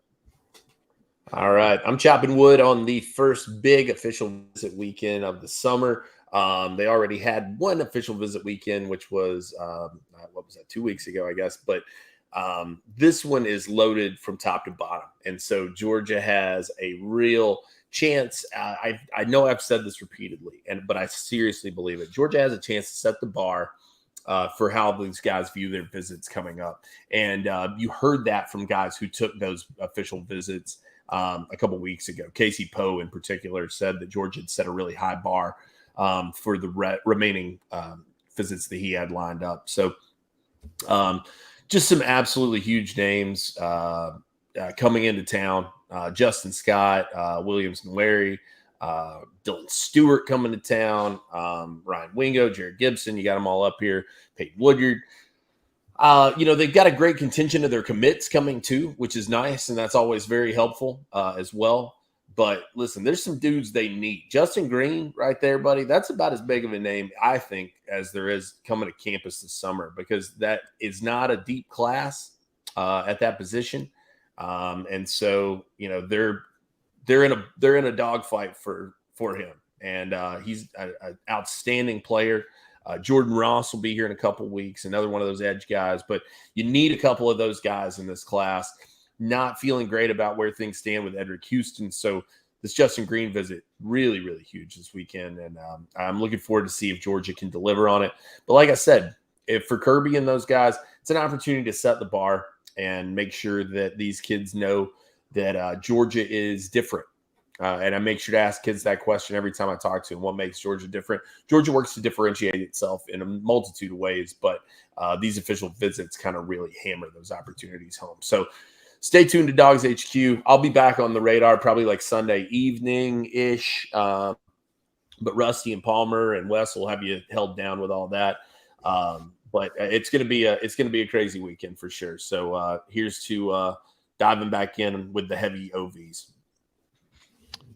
S2: All right. I'm chopping wood on the first big official visit weekend of the summer. They already had one official visit weekend, which was, 2 weeks ago, I guess. But this one is loaded from top to bottom. And so Georgia has a real chance. I know I've said this repeatedly, but I seriously believe it. Georgia has a chance to set the bar for how these guys view their visits coming up. And you heard that from guys who took those official visits a couple weeks ago. Casey Poe in particular said that Georgia had set a really high bar for the remaining visits that he had lined up. So just some absolutely huge names coming into town. Justin Scott, Williams and Larry, Dylan Stewart coming to town, Ryan Wingo, Jared Gibson, you got them all up here, Peyton Woodyard. They've got a great contingent of their commits coming too, which is nice, and that's always very helpful as well. But listen, there's some dudes they need. Justin Green right there, buddy, that's about as big of a name, I think, as there is coming to campus this summer, because that is not a deep class at that position. And so, they're in a dogfight for him, and he's an outstanding player. Jordan Ross will be here in a couple weeks, another one of those edge guys, but you need a couple of those guys in this class. Not feeling great about where things stand with Edric Houston. So this Justin Green visit, really, really huge this weekend. And I'm looking forward to see if Georgia can deliver on it. But like I said, if for Kirby and those guys, it's an opportunity to set the bar and make sure that these kids know that Georgia is different. And I make sure to ask kids that question every time I talk to them. What makes Georgia different? Georgia works to differentiate itself in a multitude of ways, but these official visits kind of really hammer those opportunities home. So stay tuned to DawgsHQ. I'll be back on the radar probably like Sunday evening-ish. But Rusty and Palmer and Wes will have you held down with all that. But it's gonna be a crazy weekend for sure. So here's to diving back in with the heavy OVs.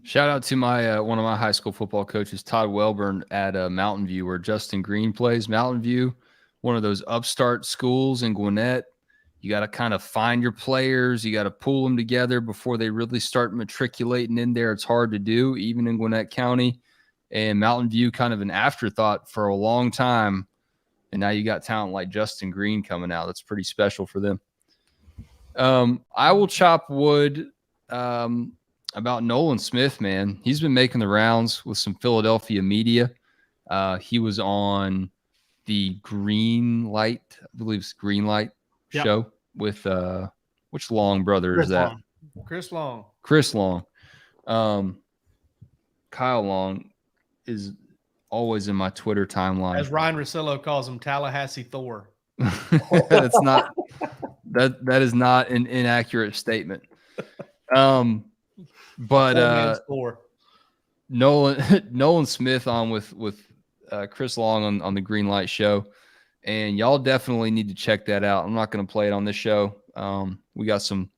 S1: Shout out to my one of my high school football coaches, Todd Welburn, at Mountain View, where Justin Green plays. Mountain View, one of those upstart schools in Gwinnett. You got to kind of find your players. You got to pull them together before they really start matriculating in there. It's hard to do, even in Gwinnett County. And Mountain View, kind of an afterthought for a long time. And now you got talent like Justin Green coming out. That's pretty special for them. I will chop wood about Nolan Smith, man. He's been making the rounds with some Philadelphia media. He was on the Green Light, I believe it's Green Light show with which Long brother
S4: Chris
S1: is that?
S4: Long.
S3: Chris Long.
S1: Kyle Long is always in my Twitter timeline.
S3: As Ryan Russillo calls him, Tallahassee Thor.
S1: That's not that is not an inaccurate statement. But Nolan Smith on with Chris Long on the Green Light show, and y'all definitely need to check that out. I'm not going to play it on this show. We got some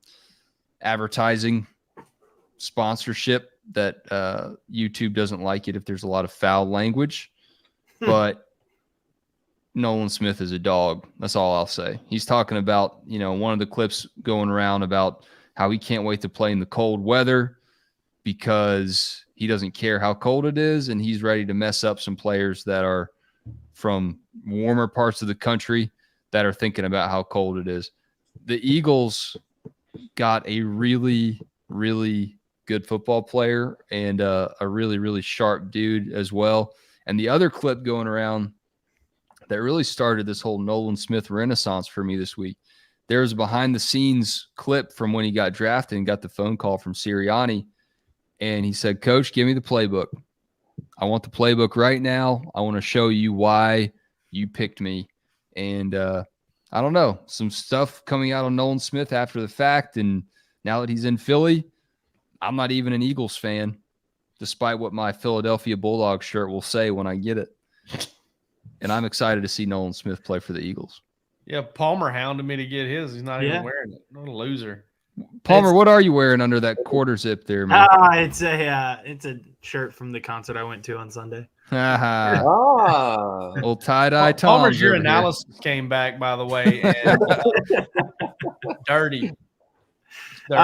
S1: advertising sponsorship that YouTube doesn't like it if there's a lot of foul language, but Nolan Smith is a dog. That's all I'll say. He's talking about, one of the clips going around about how he can't wait to play in the cold weather because he doesn't care how cold it is, and he's ready to mess up some players that are from warmer parts of the country that are thinking about how cold it is. The Eagles got a really, really good football player and a really, really sharp dude as well. And the other clip going around that really started this whole Nolan Smith renaissance for me this week, there was a behind-the-scenes clip from when he got drafted and got the phone call from Sirianni, and he said, "Coach, give me the playbook. I want the playbook right now. I want to show you why You picked me. And I don't know, some stuff coming out on Nolan Smith after the fact. And now that he's in Philly, I'm not even an Eagles fan, despite what my Philadelphia Bulldogs shirt will say when I get it. And I'm excited to see Nolan Smith play for the Eagles.
S3: Yeah, Palmer hounded me to get his. He's not even wearing it. What a loser.
S1: Palmer, what are you wearing under that quarter zip there, man?
S4: It's a shirt from the concert I went to on Sunday.
S1: Little tie-dye Tom.
S3: Palmer's your analysis came back, by the way, and dirty.
S4: So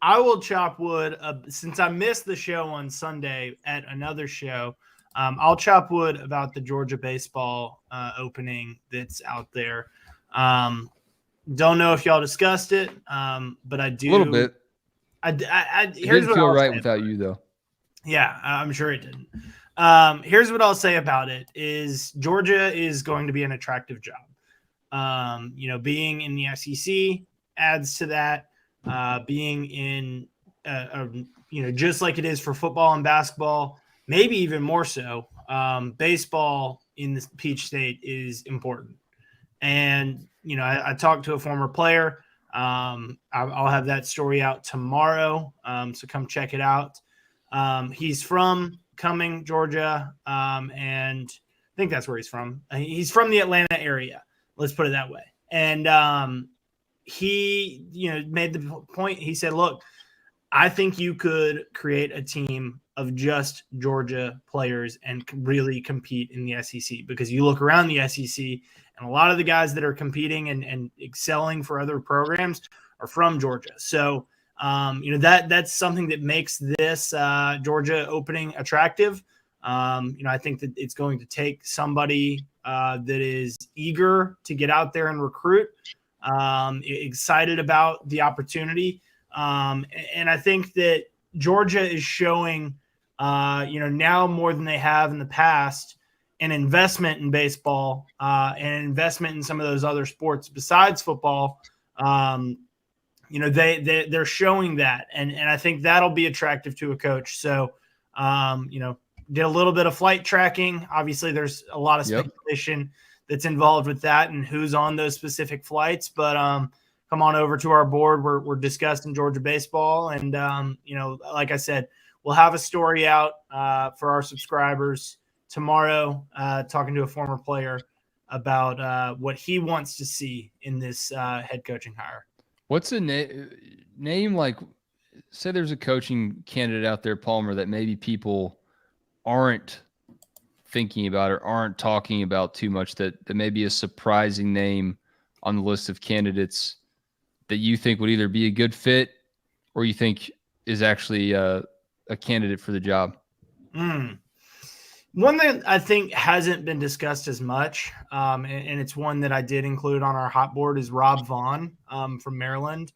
S4: I will chop wood. Since I missed the show on Sunday at another show, I'll chop wood about the Georgia baseball opening that's out there. Don't know if y'all discussed it, but I do.
S1: A little bit.
S4: It
S1: didn't feel right without you, though.
S4: Yeah, I'm sure it didn't. Here's what I'll say about it is Georgia is going to be an attractive job. Being in the SEC adds to that. Being in, just like it is for football and basketball, maybe even more so, baseball in the Peach State is important. And, I talked to a former player. I'll have that story out tomorrow, so come check it out. He's from Cumming, Georgia, and I think that's where he's from. He's from the Atlanta area. Let's put it that way. And he, made the point. He said, look, I think you could create a team of just Georgia players and really compete in the SEC, because you look around the SEC and a lot of the guys that are competing and excelling for other programs are from Georgia. So, that's something that makes this Georgia opening attractive. I think that it's going to take somebody that is eager to get out there and recruit, excited about the opportunity. And I think that Georgia is showing, now more than they have in the past, an investment in baseball, and an investment in some of those other sports besides football. They're showing that, and I think that'll be attractive to a coach. So, did a little bit of flight tracking. Obviously, there's a lot of speculation that's involved with that and who's on those specific flights. But come on over to our board. We're discussing Georgia baseball, and like I said, we'll have a story out for our subscribers tomorrow, talking to a former player about what he wants to see in this head coaching hire.
S1: What's a name like? Say there's a coaching candidate out there, Palmer, that maybe people aren't thinking about or aren't talking about too much, that may be a surprising name on the list of candidates that you think would either be a good fit or you think is actually a candidate for the job?
S4: One that I think hasn't been discussed as much, and it's one that I did include on our hot board, is Rob Vaughn from Maryland.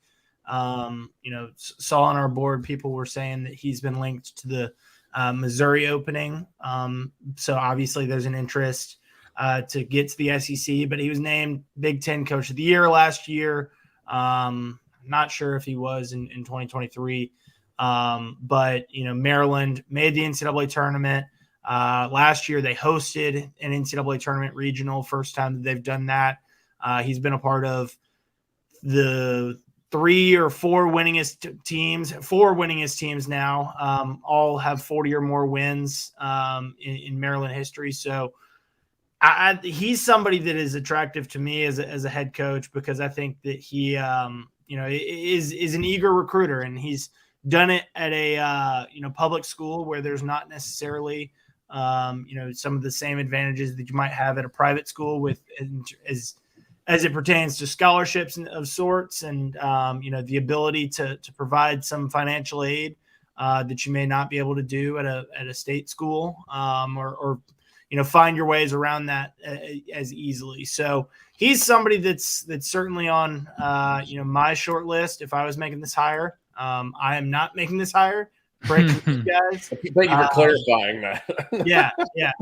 S4: Saw on our board people were saying that he's been linked to the Missouri opening. So obviously there's an interest to get to the SEC, but he was named Big Ten Coach of the Year last year. Not sure if he was in 2023, but Maryland made the NCAA tournament. Last year they hosted an NCAA tournament regional, first time that they've done that. He's been a part of the four winningest teams now. All have 40 or more wins in Maryland history. So he's somebody that is attractive to me as a head coach, because I think that he is an eager recruiter, and he's done it at a public school where there's not necessarily some of the same advantages that you might have at a private school with as it pertains to scholarships of sorts, and the ability to provide some financial aid that you may not be able to do at a state school, or find your ways around that as easily. So he's somebody that's certainly on my short list if I was making this hire. I am not making this hire. Breaking you guys.
S2: Thank you for clarifying that.
S4: yeah,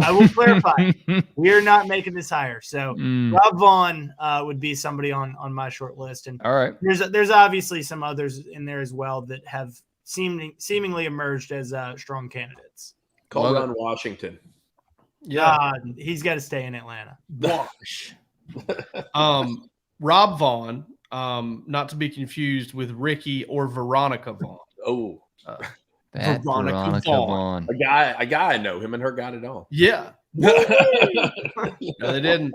S4: I will clarify. We are not making this hire. So Rob Vaughn would be somebody on my short list. And
S1: all right,
S4: there's obviously some others in there as well that have seemingly emerged as strong candidates.
S2: Call on Washington.
S3: Yeah.
S4: He's got to stay in Atlanta.
S3: Wash. Rob Vaughn, not to be confused with Ricky or Veronica Vaughn.
S2: Oh,
S1: That Veronica Vaughn.
S2: a guy I know. Him and her got it on.
S3: Yeah. No, they didn't.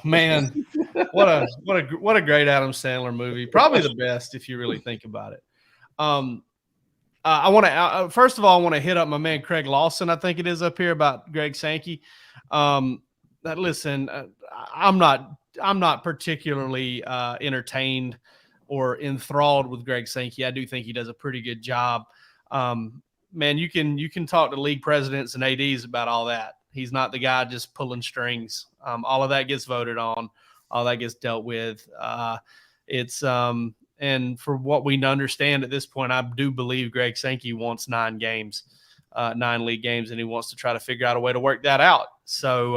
S3: Man, what a great Adam Sandler movie. Probably the best if you really think about it. I want to first of all, I want to hit up my man Craig Lawson. I think it is up here about Greg Sankey. Listen, I'm not particularly entertained or enthralled with Greg Sankey. I do think he does a pretty good job. Man, you can talk to league presidents and ADs about all that. He's not the guy just pulling strings. All of that gets voted on. All that gets dealt with. And for what we understand at this point, I do believe Greg Sankey wants 9 league games, and he wants to try to figure out a way to work that out. So,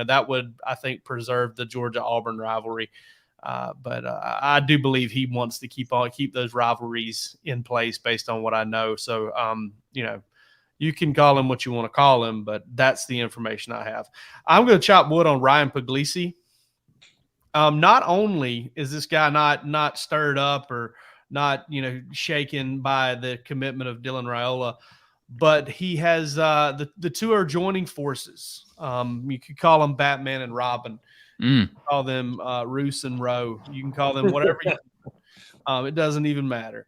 S3: that would, I think, preserve the Georgia-Auburn rivalry. But I do believe he wants to keep those rivalries in place based on what I know. So, you can call him what you want to call him, but that's the information I have. I'm going to chop wood on Ryan Puglisi. Not only is this guy not stirred up or not, shaken by the commitment of Dylan Raiola, but he has the two are joining forces. You could call them Batman and Robin. You can call them Roos and Roe. You can call them whatever. It doesn't even matter.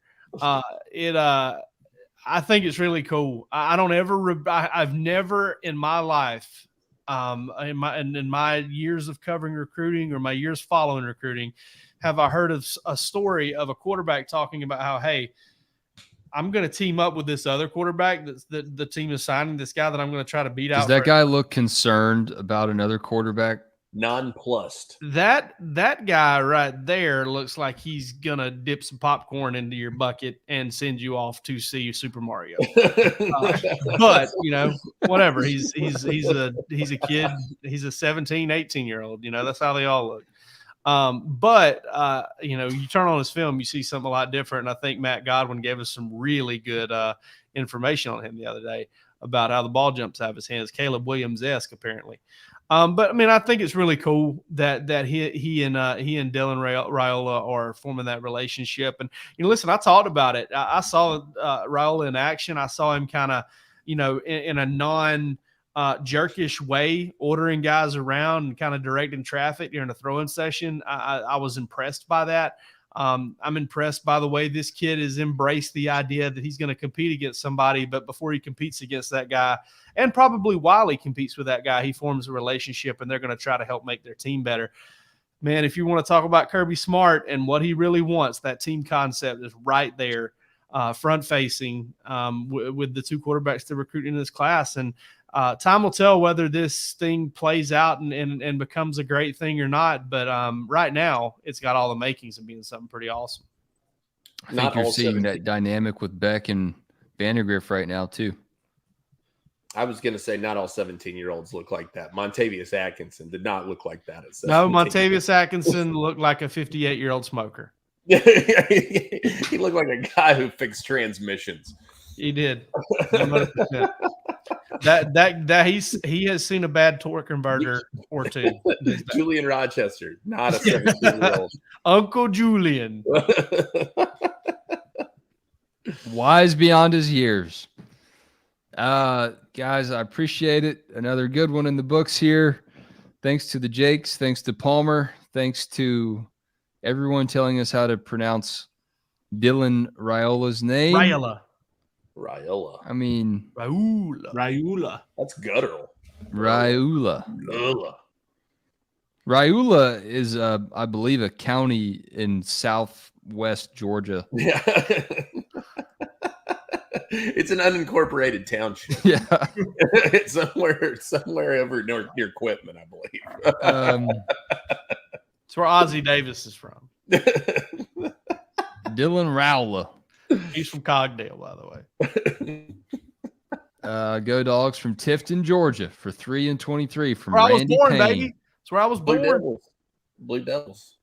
S3: I think it's really cool. I've never in my life, in my years of covering recruiting or my years following recruiting, have I heard of a story of a quarterback talking about how, hey, I'm going to team up with this other quarterback that the team is signing, this guy that I'm going to try to beat out.
S1: Does that guy look concerned about another quarterback?
S2: Nonplussed.
S3: That guy right there looks like he's gonna dip some popcorn into your bucket and send you off to see Super Mario. But whatever. He's a kid. He's a 17, 18-year-old. That's how they all look. But you turn on his film, you see something a lot different. And I think Matt Godwin gave us some really good information on him the other day about how the ball jumps out of his hands, Caleb Williams-esque apparently. But I mean, I think it's really cool that he and Dylan Raiola are forming that relationship. And listen, I talked about it. I saw Raiola in action. I saw him kind of, in a non-jerkish way, ordering guys around and kind of directing traffic during a throwing session. I was impressed by that. I'm impressed by the way this kid has embraced the idea that he's going to compete against somebody, but before he competes against that guy, and probably while he competes with that guy, he forms a relationship and they're going to try to help make their team better. Man, if you want to talk about Kirby Smart and what he really wants, that team concept is right there, front facing, with the two quarterbacks to recruit in this class. And time will tell whether this thing plays out and becomes a great thing or not. But right now, it's got all the makings of being something pretty awesome.
S1: I think you're seeing that dynamic with Beck and Vandergriff right now, too.
S2: I was going to say not all 17-year-olds look like that. Montavious Atkinson did not look like that.
S3: No, Montavious Atkinson looked like a 58-year-old smoker.
S2: He looked like a guy who fixed transmissions.
S3: He did. 100%. He has seen a bad torque converter or two.
S2: Julian Rochester, not a 17-year-old.
S3: Uncle Julian.
S1: Wise beyond his years. Guys, I appreciate it. Another good one in the books here. Thanks to the Jakes. Thanks to Palmer. Thanks to everyone telling us how to pronounce Dylan Raiola's name.
S2: Raiola.
S1: I mean,
S4: Raiola.
S2: That's guttural.
S1: Raiola is, I believe, a county in southwest Georgia.
S2: Yeah. It's an unincorporated township.
S1: Yeah.
S2: It's somewhere over near Quitman, I believe.
S3: It's where Ozzie Davis is from.
S1: Dylan Raiola.
S3: He's from Cogdale, by the way.
S1: Go Dogs from Tifton, Georgia for 3-23 from
S3: where
S1: Randy
S3: I was born,
S1: Payne.
S3: baby. That's where I was born.
S2: Blue Devils.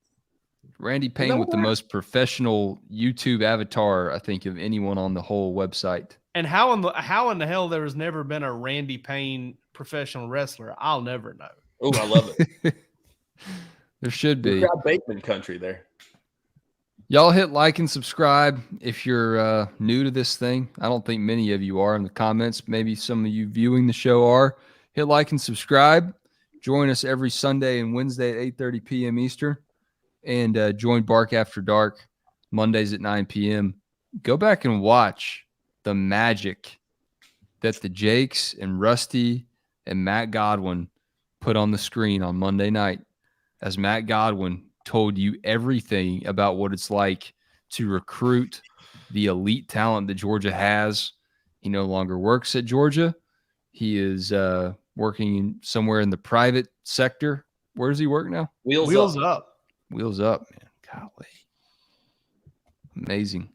S1: Randy Payne with the most professional YouTube avatar, I think, of anyone on the whole website.
S3: And how in the hell there has never been a Randy Payne professional wrestler? I'll never know.
S2: Oh, I love it.
S1: There should be.
S2: Crowd Bateman country there.
S1: Y'all hit like and subscribe if you're new to this thing. I don't think many of you are in the comments. Maybe some of you viewing the show are. Hit like and subscribe. Join us every Sunday and Wednesday at 8:30 p.m. Eastern. And join Bark After Dark Mondays at 9 p.m. Go back and watch the magic that the Jakes and Rusty and Matt Godwin put on the screen on Monday night as Matt Godwin told you everything about what it's like to recruit the elite talent that Georgia has. He no longer works at Georgia. He is working somewhere in the private sector. Where does he work now?
S3: Wheels up.
S1: Wheels up, man. Golly. Amazing.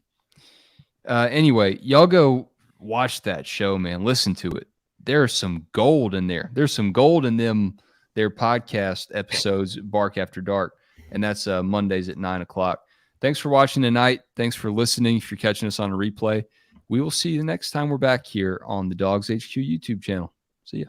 S1: Anyway, y'all go watch that show, man. Listen to it. There's some gold in there. There's some gold in their podcast episodes, Bark After Dark. And that's Mondays at 9 o'clock. Thanks for watching tonight. Thanks for listening. If you're catching us on a replay, we will see you the next time we're back here on the DawgsHQ YouTube channel. See ya.